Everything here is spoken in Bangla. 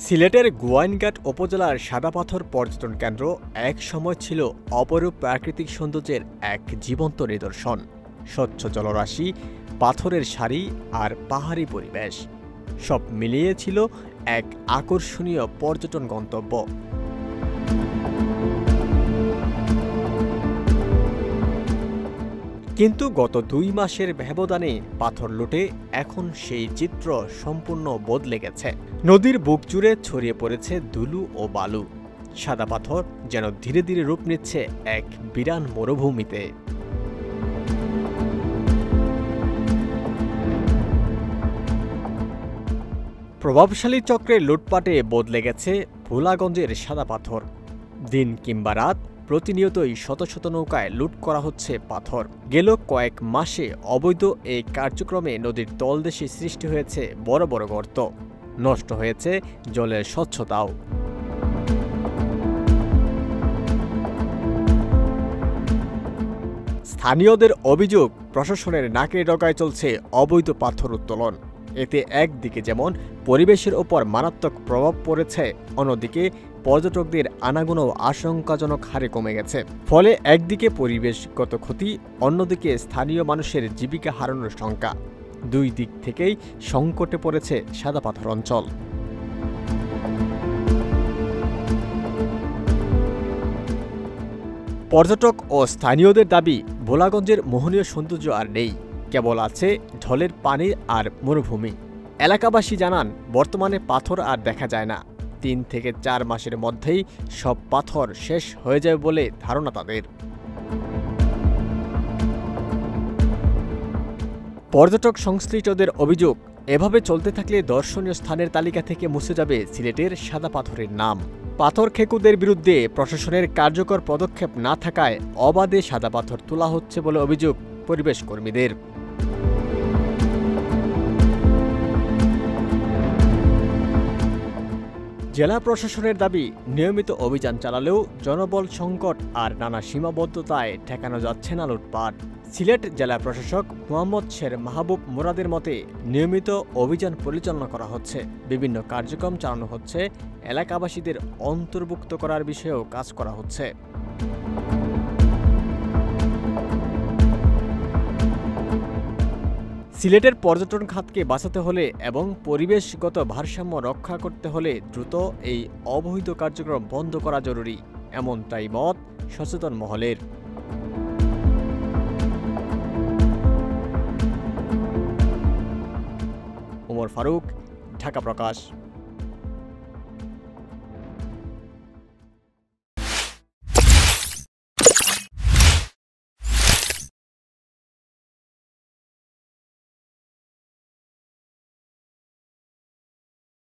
সিলেটের গোয়াইনঘাট উপজেলার সাদা পাথর পর্যটন কেন্দ্র এক সময় ছিল অপরূপ প্রাকৃতিক সৌন্দর্যের এক জীবন্ত নিদর্শন। স্বচ্ছ জলরাশি, পাথরের সারি আর পাহাড়ি পরিবেশ সব মিলিয়ে ছিল এক আকর্ষণীয় পর্যটন গন্তব্য। কিন্তু গত ২ মাসের ব্যবধানে পাথর লুটে এখন সেই চিত্র সম্পূর্ণ বদলে গেছে। নদীর বুক জুড়ে ছড়িয়ে পড়েছে ধুলো ও বালু। সাদা পাথর যেন ধীরে ধীরে রূপ নিচ্ছে এক বিরান মরুভূমিতে। প্রভাবশালী চক্রের লুটপাটে বদলে গেছে ভোলাগঞ্জের সাদা পাথর। দিন কিংবা রাত প্রতিনিয়তই শত শত নৌকায় লুট করা হচ্ছে পাথর। গেল কয়েক মাসে অবৈধ এই কার্যক্রমে নদীর তলদেশে সৃষ্টি হয়েছে বড় বড় গর্ত, নষ্ট হয়েছে জলের স্বচ্ছতাও। স্থানীয়দের অভিযোগ, প্রশাসনের নাকের ডগায় চলছে অবৈধ পাথর উত্তোলন। এতে একদিকে যেমন পরিবেশের ওপর মারাত্মক প্রভাব পড়েছে, অন্যদিকে পর্যটকদের আনাগোনাও আশঙ্কাজনক হারে কমে গেছে। ফলে একদিকে পরিবেশগত ক্ষতি, অন্যদিকে স্থানীয় মানুষের জীবিকা হারানোর শঙ্কা। দুই দিক থেকেই সংকটে পড়েছে সাদা পাথর অঞ্চল। পর্যটক ও স্থানীয়দের দাবি, ভোলাগঞ্জের মোহনীয় সৌন্দর্য আর নেই, কেবল আছে ঢলের পানি আর মরুভূমি। এলাকাবাসী জানান, বর্তমানে পাথর আর দেখা যায় না। ৩ থেকে ৪ মাসের মধ্যেই সব পাথর শেষ হয়ে যাবে বলে ধারণা তাদের। পর্যটক সংশ্লিষ্টদের অভিযোগ, এভাবে চলতে থাকলে দর্শনীয় স্থানের তালিকা থেকে মুছে যাবে সিলেটের সাদা পাথরের নাম। পাথর খেকুদের বিরুদ্ধে প্রশাসনের কার্যকর পদক্ষেপ না থাকায় অবাধে সাদা পাথর তোলা হচ্ছে বলে অভিযোগ পরিবেশ কর্মীদের। জেলা প্রশাসনের দাবি, নিয়মিত অভিযান চালালেও জনবল সংকট আর নানা সীমাবদ্ধতায় ঠেকানো যাচ্ছে না লুটপাট। সিলেট জেলা প্রশাসক মোহাম্মদ শের মাহবুব মুরাদের মতে, নিয়মিত অভিযান পরিচালনা করা হচ্ছে, বিভিন্ন কার্যক্রম চালানো হচ্ছে, এলাকাবাসীদের অন্তর্ভুক্ত করার বিষয়েও কাজ করা হচ্ছে। সিলেটের পর্যটন খাতকে বাঁচাতে হলে এবং পরিবেশগত ভারসাম্য রক্ষা করতে হলে দ্রুত এই অবৈধ কার্যক্রম বন্ধ করা জরুরি, এমনটাই মত সচেতন মহলের। ওমর ফারুক, ঢাকা প্রকাশ।